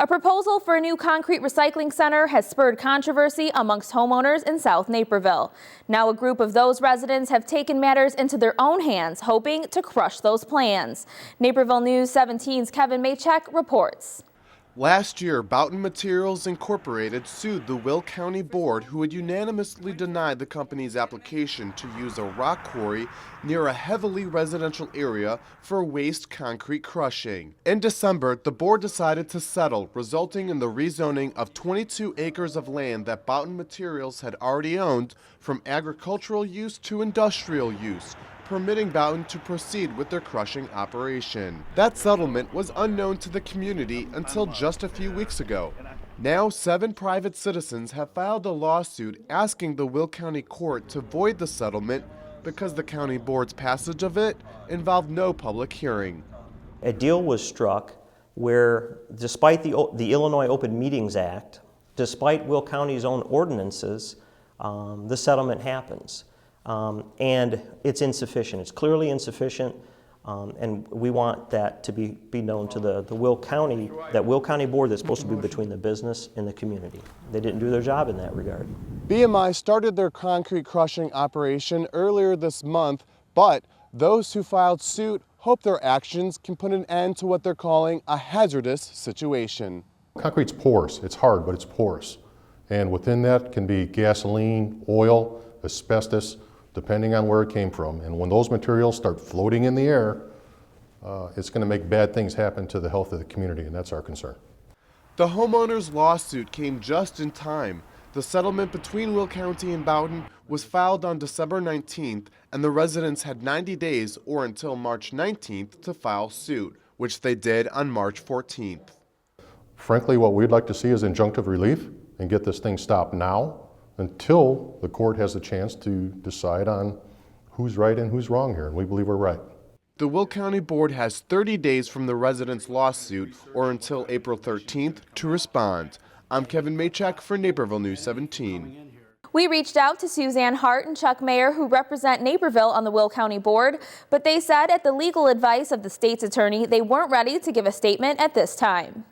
A proposal for a new concrete recycling center has spurred controversy amongst homeowners in South Naperville. Now a group of those residents have taken matters into their own hands, hoping to crush those plans. Naperville News 17's Kevin Maychek reports. Last year, Boughton Materials Incorporated sued the Will County Board, who had unanimously denied the company's application to use a rock quarry near a heavily residential area for waste concrete crushing. In December, the board decided to settle, resulting in the rezoning of 22 acres of land that Boughton Materials had already owned from agricultural use to industrial use, permitting Boughton to proceed with their crushing operation. That settlement was unknown to the community until just a few weeks ago. Now, 7 private citizens have filed a lawsuit asking the Will County Court to void the settlement because the county board's passage of it involved no public hearing. A deal was struck where, despite the Illinois Open Meetings Act, despite Will County's own ordinances, the settlement happens. And it's insufficient. It's clearly insufficient, and we want that to be known to the Will County, that Will County board that's supposed to be between the business and the community. They didn't do their job in that regard. BMI started their concrete crushing operation earlier this month, but those who filed suit hope their actions can put an end to what they're calling a hazardous situation. Concrete's porous. It's hard, but it's porous. And within that can be gasoline, oil, asbestos, depending on where it came from. And when those materials start floating in the air, it's going to make bad things happen to the health of the community, and that's our concern. The homeowners' lawsuit came just in time. The settlement between Will County and Boughton was filed on December 19th, and the residents had 90 days or until March 19th to file suit, which they did on March 14th. Frankly, what we'd like to see is injunctive relief and get this thing stopped now, until the court has a chance to decide on who's right and who's wrong here, and we believe we're right. The Will County Board has 30 days from the residents' lawsuit or until April 13th to respond. I'm Kevin Maychek for Naperville News 17. We reached out to Suzanne Hart and Chuck Mayer, who represent Naperville on the Will County Board, but they said at the legal advice of the state's attorney, they weren't ready to give a statement at this time.